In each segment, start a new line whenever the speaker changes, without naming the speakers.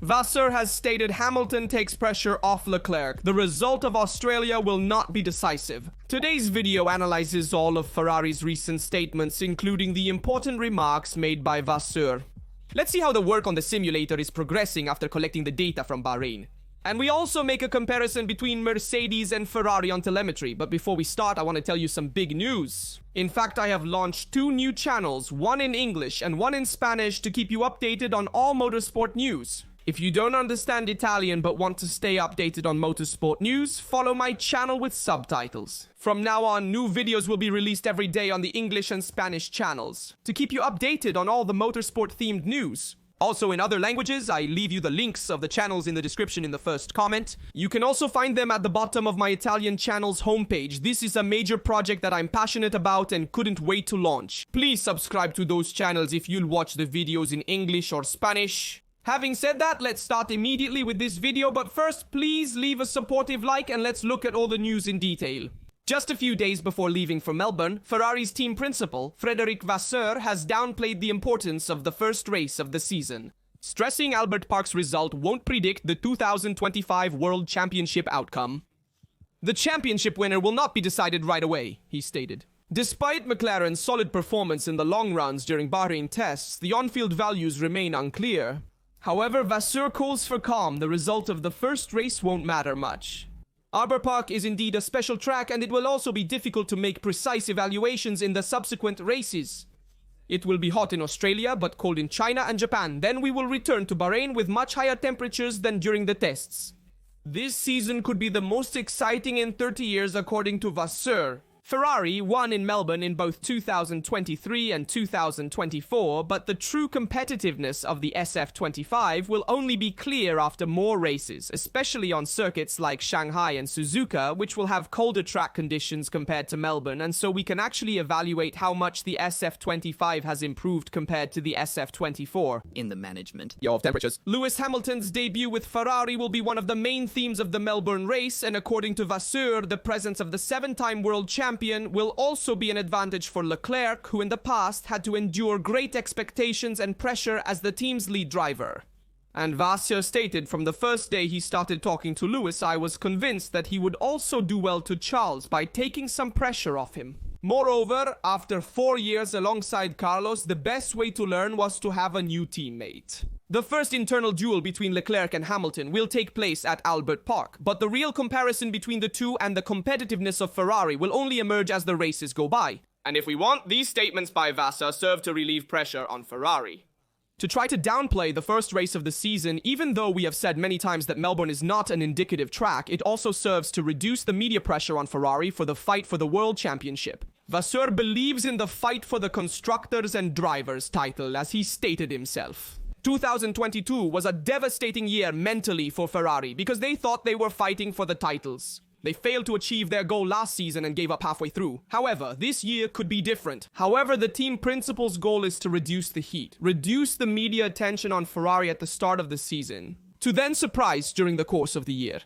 Vasseur has stated Hamilton takes pressure off Leclerc. The result of Australia will not be decisive. Today's video analyzes all of Ferrari's recent statements, including the important remarks made by Vasseur. Let's see how the work on the simulator is progressing after collecting the data from Bahrain. And we also make a comparison between Mercedes and Ferrari on telemetry. But before we start, I want to tell you some big news. In fact, I have launched 2 new channels, one in English and one in Spanish, to keep you updated on all motorsport news. If you don't understand Italian but want to stay updated on motorsport news, follow my channel with subtitles. From now on, new videos will be released every day on the English and Spanish channels, to keep you updated on all the motorsport-themed news. Also in other languages, I leave you the links of the channels in the description in the first comment. You can also find them at the bottom of my Italian channel's homepage. This is a major project that I'm passionate about and couldn't wait to launch. Please subscribe to those channels if you'll watch the videos in English or Spanish. Having said that, let's start immediately with this video, but first, please leave a supportive like and let's look at all the news in detail. Just a few days before leaving for Melbourne, Ferrari's team principal, Frédéric Vasseur, has downplayed the importance of the first race of the season, stressing Albert Park's result won't predict the 2025 World Championship outcome. The championship winner will not be decided right away, he stated. Despite McLaren's solid performance in the long runs during Bahrain tests, the on-field values remain unclear. However, Vasseur calls for calm. The result of the first race won't matter much. Albert Park is indeed a special track, and it will also be difficult to make precise evaluations in the subsequent races. It will be hot in Australia, but cold in China and Japan. Then we will return to Bahrain with much higher temperatures than during the tests. This season could be the most exciting in 30 years, according to Vasseur. Ferrari won in Melbourne in both 2023 and 2024, but the true competitiveness of the SF25 will only be clear after more races, especially on circuits like Shanghai and Suzuka, which will have colder track conditions compared to Melbourne, and so we can actually evaluate how much the SF25 has improved compared to the SF24.
In the management
of temperatures. Lewis Hamilton's debut with Ferrari will be one of the main themes of the Melbourne race, and according to Vasseur, the presence of the 7-time world champion will also be an advantage for Leclerc, who in the past had to endure great expectations and pressure as the team's lead driver. And Vasseur stated, from the first day he started talking to Lewis, I was convinced that he would also do well to Charles by taking some pressure off him. Moreover, after 4 years alongside Carlos, the best way to learn was to have a new teammate. The first internal duel between Leclerc and Hamilton will take place at Albert Park, but the real comparison between the two and the competitiveness of Ferrari will only emerge as the races go by. And if we want, these statements by Vasseur serve to relieve pressure on Ferrari. To try to downplay the first race of the season, even though we have said many times that Melbourne is not an indicative track, it also serves to reduce the media pressure on Ferrari for the fight for the World Championship. Vasseur believes in the fight for the Constructors and Drivers title, as he stated himself. 2022 was a devastating year mentally for Ferrari because they thought they were fighting for the titles. They failed to achieve their goal last season and gave up halfway through. However, this year could be different. However, the team principal's goal is to reduce the heat, reduce the media attention on Ferrari at the start of the season, to then surprise during the course of the year.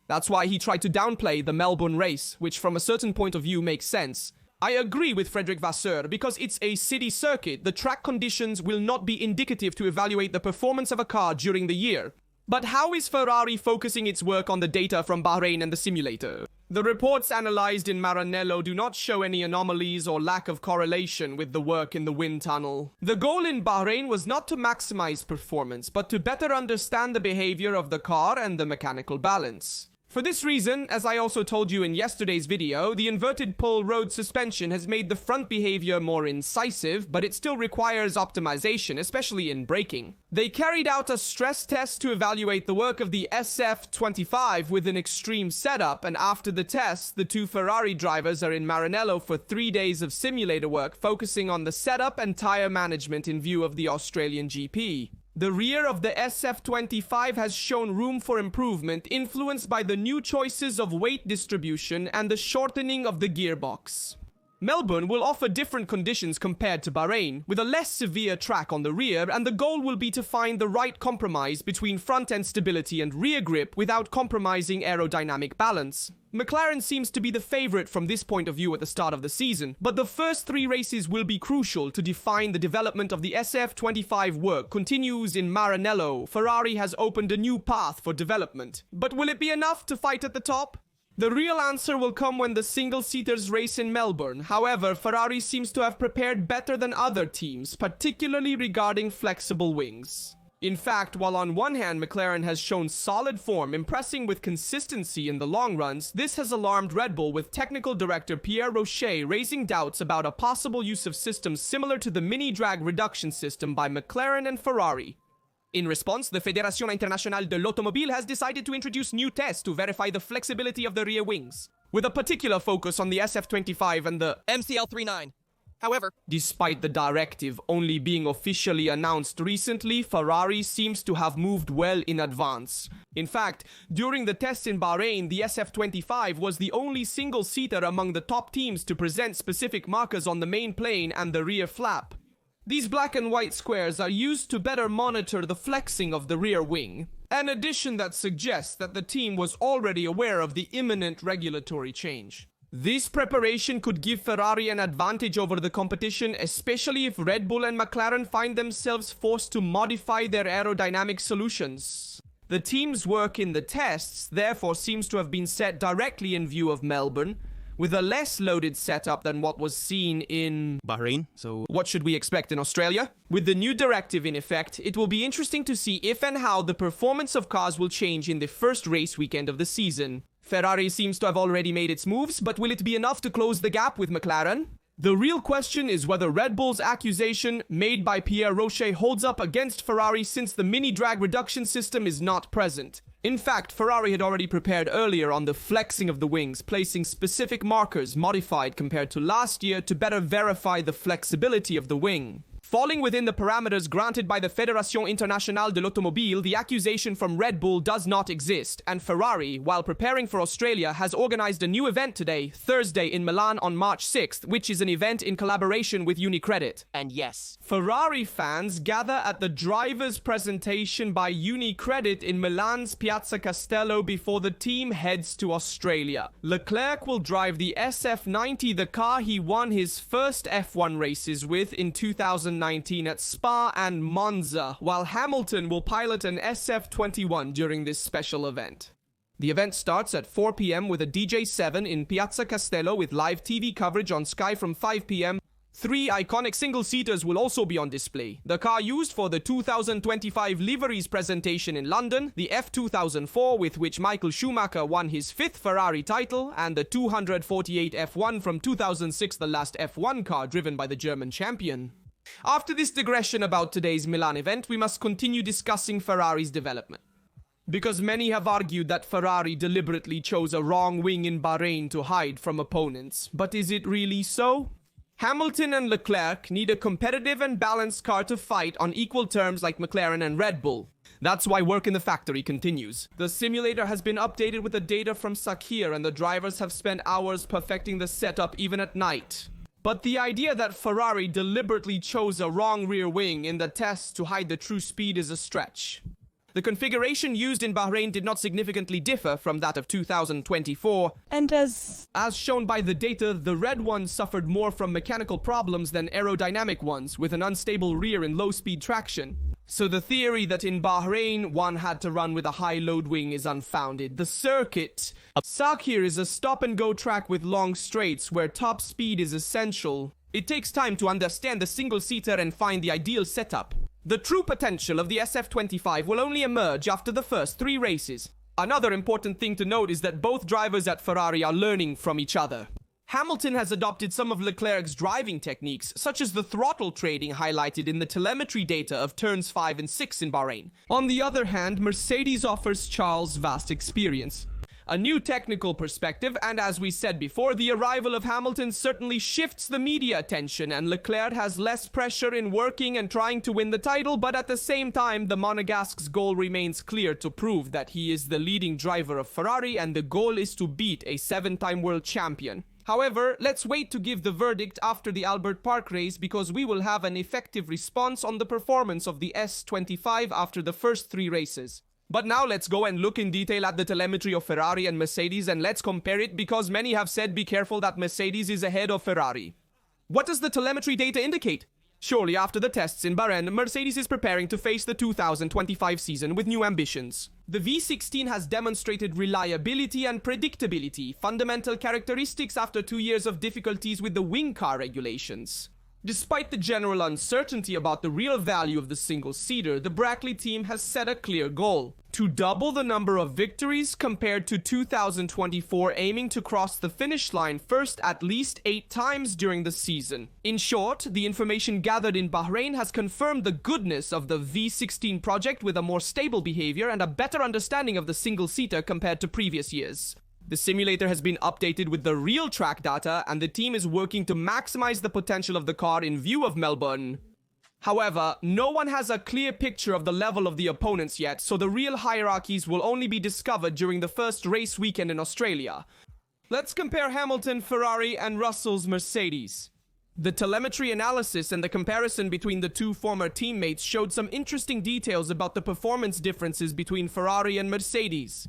That's why he tried to downplay the Melbourne race, which from a certain point of view makes sense. I agree with Frédéric Vasseur, because it's a city circuit, the track conditions will not be indicative to evaluate the performance of a car during the year. But how is Ferrari focusing its work on the data from Bahrain and the simulator? The reports analyzed in Maranello do not show any anomalies or lack of correlation with the work in the wind tunnel. The goal in Bahrain was not to maximize performance, but to better understand the behavior of the car and the mechanical balance. For this reason, as I also told you in yesterday's video, the inverted pole road suspension has made the front behavior more incisive, but it still requires optimization, especially in braking. They carried out a stress test to evaluate the work of the SF25 with an extreme setup, and after the test, the 2 Ferrari drivers are in Maranello for 3 days of simulator work, focusing on the setup and tire management in view of the Australian GP. The rear of the SF25 has shown room for improvement, influenced by the new choices of weight distribution and the shortening of the gearbox. Melbourne will offer different conditions compared to Bahrain, with a less severe track on the rear, and the goal will be to find the right compromise between front-end stability and rear grip without compromising aerodynamic balance. McLaren seems to be the favourite from this point of view at the start of the season, but the first 3 races will be crucial to define the development of the SF25. Work continues in Maranello. Ferrari has opened a new path for development. But will it be enough to fight at the top? The real answer will come when the single-seaters race in Melbourne. However, Ferrari seems to have prepared better than other teams, particularly regarding flexible wings. In fact, while on one hand McLaren has shown solid form, impressing with consistency in the long runs, this has alarmed Red Bull, with technical director Pierre Rocher raising doubts about a possible use of systems similar to the mini-drag reduction system by McLaren and Ferrari. In response, the Fédération Internationale de l'Automobile has decided to introduce new tests to verify the flexibility of the rear wings, with a particular focus on the SF25 and the
MCL39. However,
despite the directive only being officially announced recently, Ferrari seems to have moved well in advance. In fact, during the tests in Bahrain, the SF25 was the only single-seater among the top teams to present specific markers on the main plane and the rear flap. These black and white squares are used to better monitor the flexing of the rear wing, an addition that suggests that the team was already aware of the imminent regulatory change. This preparation could give Ferrari an advantage over the competition, especially if Red Bull and McLaren find themselves forced to modify their aerodynamic solutions. The team's work in the tests therefore seems to have been set directly in view of Melbourne, with a less loaded setup than what was seen in
Bahrain, so
what should we expect in Australia? With the new directive in effect, it will be interesting to see if and how the performance of cars will change in the first race weekend of the season. Ferrari seems to have already made its moves, but will it be enough to close the gap with McLaren? The real question is whether Red Bull's accusation made by Pierre Rocher holds up against Ferrari, since the mini-drag reduction system is not present. In fact, Ferrari had already prepared earlier on the flexing of the wings, placing specific markers modified compared to last year to better verify the flexibility of the wing. Falling within the parameters granted by the Fédération Internationale de l'Automobile, the accusation from Red Bull does not exist, and Ferrari, while preparing for Australia, has organized a new event today, Thursday, in Milan on March 6th, which is an event in collaboration with UniCredit.
and yes,
Ferrari fans gather at the driver's presentation by UniCredit in Milan's Piazza Castello before the team heads to Australia. Leclerc will drive the SF90, the car he won his first F1 races with in 2019 at Spa and Monza, while Hamilton will pilot an SF21 during this special event. The event starts at 4 p.m. with a DJ7 in Piazza Castello with live TV coverage on Sky from 5 p.m. 3 iconic single-seaters will also be on display. The car used for the 2025 liveries presentation in London, the F2004 with which Michael Schumacher won his 5th Ferrari title, and the 248 F1 from 2006, the last F1 car driven by the German champion. After this digression about today's Milan event, we must continue discussing Ferrari's development. Because many have argued that Ferrari deliberately chose a wrong wing in Bahrain to hide from opponents. But is it really so? Hamilton and Leclerc need a competitive and balanced car to fight on equal terms like McLaren and Red Bull. That's why work in the factory continues. The simulator has been updated with the data from Sakhir, and the drivers have spent hours perfecting the setup even at night. But the idea that Ferrari deliberately chose a wrong rear wing in the tests to hide the true speed is a stretch. The configuration used in Bahrain did not significantly differ from that of 2024,
And as
shown by the data, the red one suffered more from mechanical problems than aerodynamic ones, with an unstable rear and low-speed traction. So the theory that in Bahrain one had to run with a high-load wing is unfounded. The circuit Sakhir is a stop-and-go track with long straights where top speed is essential. It takes time to understand the single-seater and find the ideal setup. The true potential of the SF25 will only emerge after the first 3 races. Another important thing to note is that both drivers at Ferrari are learning from each other. Hamilton has adopted some of Leclerc's driving techniques, such as the throttle trading highlighted in the telemetry data of turns 5 and 6 in Bahrain. On the other hand, Mercedes offers Charles vast experience, a new technical perspective, and as we said before, the arrival of Hamilton certainly shifts the media attention, and Leclerc has less pressure in working and trying to win the title, but at the same time, the Monegasque's goal remains clear: to prove that he is the leading driver of Ferrari, and the goal is to beat a 7-time world champion. However, let's wait to give the verdict after the Albert Park race because we will have an effective response on the performance of the S25 after the first 3 races. But now let's go and look in detail at the telemetry of Ferrari and Mercedes, and let's compare it because many have said be careful that Mercedes is ahead of Ferrari. What does the telemetry data indicate? Surely after the tests in Bahrain, Mercedes is preparing to face the 2025 season with new ambitions. The V16 has demonstrated reliability and predictability, fundamental characteristics after 2 years of difficulties with the wing car regulations. Despite the general uncertainty about the real value of the single-seater, the Brackley team has set a clear goal: to double the number of victories compared to 2024, aiming to cross the finish line first at least 8 times during the season. In short, the information gathered in Bahrain has confirmed the goodness of the V16 project with a more stable behavior and a better understanding of the single-seater compared to previous years. The simulator has been updated with the real track data, and the team is working to maximize the potential of the car in view of Melbourne. However, no one has a clear picture of the level of the opponents yet, so the real hierarchies will only be discovered during the first race weekend in Australia. Let's compare Hamilton, Ferrari, and Russell's Mercedes. The telemetry analysis and the comparison between the 2 former teammates showed some interesting details about the performance differences between Ferrari and Mercedes.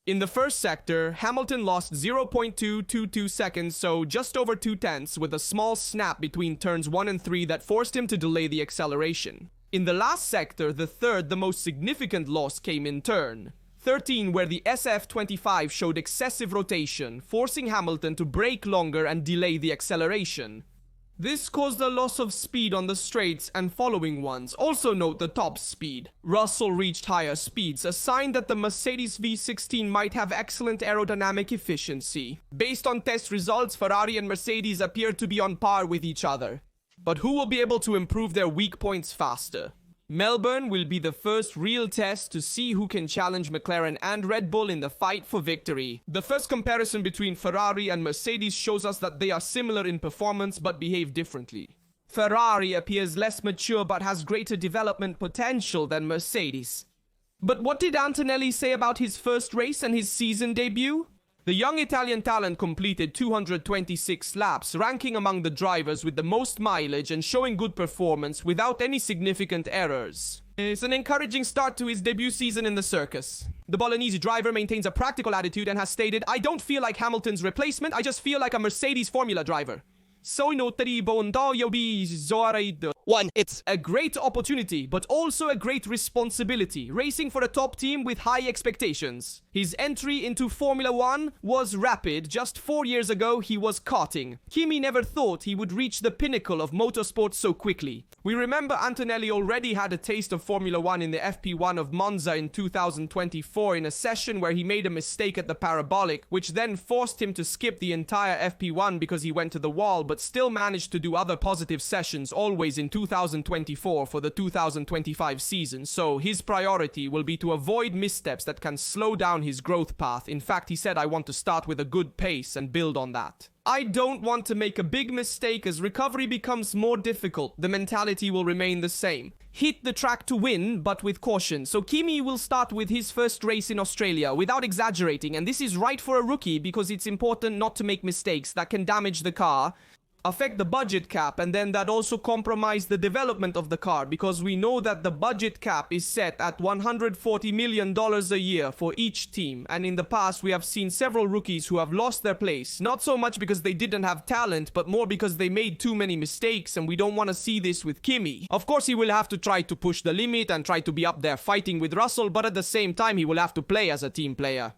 In the first sector, Hamilton lost 0.222 seconds, so just over 2/10, with a small snap between turns 1 and 3 that forced him to delay the acceleration. In the last sector, the third, the most significant loss came in turn 13, where the SF25 showed excessive rotation, forcing Hamilton to brake longer and delay the acceleration. This caused a loss of speed on the straights and following ones. Also note the top speed. Russell reached higher speeds, a sign that the Mercedes V16 might have excellent aerodynamic efficiency. Based on test results, Ferrari and Mercedes appear to be on par with each other. But who will be able to improve their weak points faster? Melbourne will be the first real test to see who can challenge McLaren and Red Bull in the fight for victory. The first comparison between Ferrari and Mercedes shows us that they are similar in performance but behave differently. Ferrari appears less mature but has greater development potential than Mercedes. But what did Antonelli say about his first race and his season debut? The young Italian talent completed 226 laps, ranking among the drivers with the most mileage and showing good performance without any significant errors. It's an encouraging start to his debut season in the circus. The Bolognese driver maintains a practical attitude and has stated, "I don't feel like Hamilton's replacement, I just feel like a Mercedes Formula driver."
1. It's
a great opportunity, but also a great responsibility, racing for a top team with high expectations. His entry into Formula 1 was rapid. Just 4 years ago, he was karting. Kimi never thought he would reach the pinnacle of motorsport so quickly. We remember Antonelli already had a taste of Formula 1 in the FP1 of Monza in 2024 in a session where he made a mistake at the parabolic, which then forced him to skip the entire FP1 because he went to the wall, but still managed to do other positive sessions always in 2024 for the 2025 season. So his priority will be to avoid missteps that can slow down his growth path. In fact, he said, "I want to start with a good pace and build on that." I don't want to make a big mistake as recovery becomes more difficult. The mentality will remain the same. Hit the track to win, but with caution. So Kimi will start with his first race in Australia without exaggerating, and this is right for a rookie because it's important not to make mistakes that can damage the car, affect the budget cap, and then that also compromise the development of the car, because we know that the budget cap is set at $140 million a year for each team, and in the past we have seen several rookies who have lost their place, not so much because they didn't have talent, but more because they made too many mistakes, and we don't want to see this with Kimi. Of course, he will have to try to push the limit and try to be up there fighting with Russell, but at the same time he will have to play as a team player.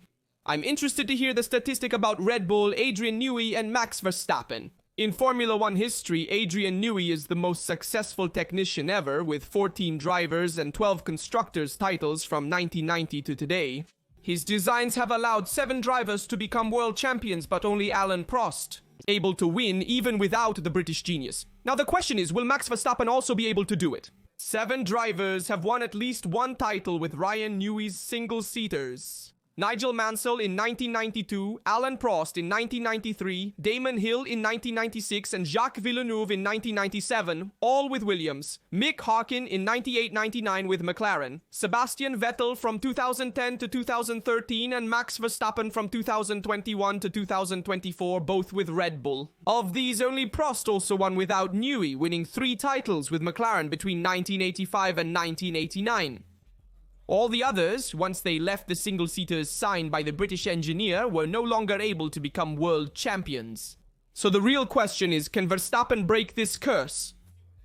I'm interested to hear the statistic about Red Bull, Adrian Newey, and Max Verstappen. In Formula 1 history, Adrian Newey is the most successful technician ever, with 14 drivers and 12 constructors titles from 1990 to today. His designs have allowed 7 drivers to become world champions, but only Alain Prost able to win even without the British genius. Now the question is, will Max Verstappen also be able to do it? 7 drivers have won at least one title with Ryan Newey's single-seaters. Nigel Mansell in 1992, Alain Prost in 1993, Damon Hill in 1996, and Jacques Villeneuve in 1997, all with Williams. Mick Harkin in 98-99 with McLaren. Sebastian Vettel from 2010 to 2013, and Max Verstappen from 2021 to 2024, both with Red Bull. Of these, only Prost also won without Newey, winning 3 titles with McLaren between 1985 and 1989. All the others, once they left the single-seaters signed by the British engineer, were no longer able to become world champions. So the real question is, can Verstappen break this curse?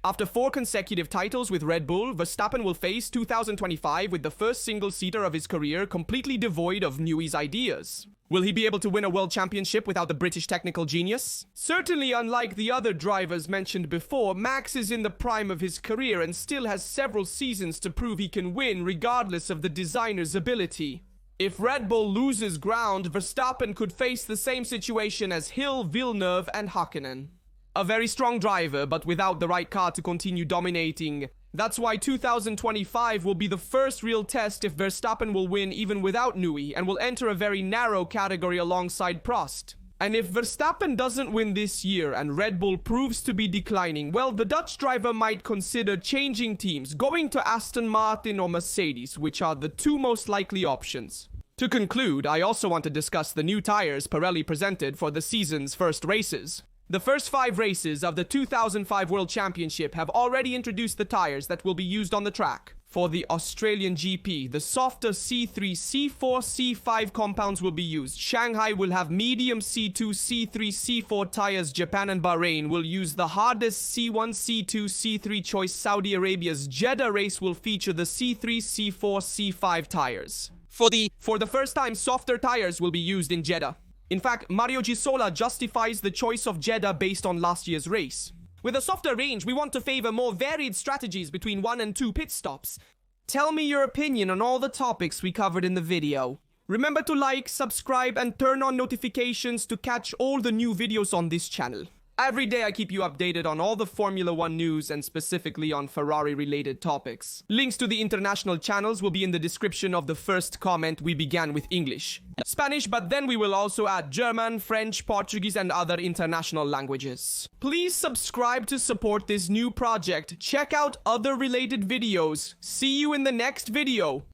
After 4 consecutive titles with Red Bull, Verstappen will face 2025 with the first single-seater of his career completely devoid of Newey's ideas. Will he be able to win a world championship without the British technical genius? Certainly, unlike the other drivers mentioned before, Max is in the prime of his career and still has several seasons to prove he can win regardless of the designer's ability. If Red Bull loses ground, Verstappen could face the same situation as Hill, Villeneuve and Hakkinen. A very strong driver, but without the right car to continue dominating. That's why 2025 will be the first real test if Verstappen will win even without Newey and will enter a very narrow category alongside Prost. And if Verstappen doesn't win this year and Red Bull proves to be declining, well, the Dutch driver might consider changing teams, going to Aston Martin or Mercedes, which are the 2 most likely options. To conclude, I also want to discuss the new tires Pirelli presented for the season's first races. The first 5 races of the 2005 World Championship have already introduced the tires that will be used on the track. For the Australian GP, the softer C3, C4, C5 compounds will be used. Shanghai will have medium C2, C3, C4 tires. Japan and Bahrain will use the hardest C1, C2, C3 choice. Saudi Arabia's Jeddah race will feature the C3, C4, C5 tires. For the first time, softer tires will be used in Jeddah. In fact, Mario Gisola justifies the choice of Jeddah based on last year's race. With a softer range, we want to favor more varied strategies between 1 and 2 pit stops. Tell me your opinion on all the topics we covered in the video. Remember to like, subscribe, and turn on notifications to catch all the new videos on this channel. Every day I keep you updated on all the Formula 1 news and specifically on Ferrari related topics. Links to the international channels will be in the description of the first comment. We began with English, Spanish, but then we will also add German, French, Portuguese and other international languages. Please subscribe to support this new project. Check out other related videos. See you in the next video.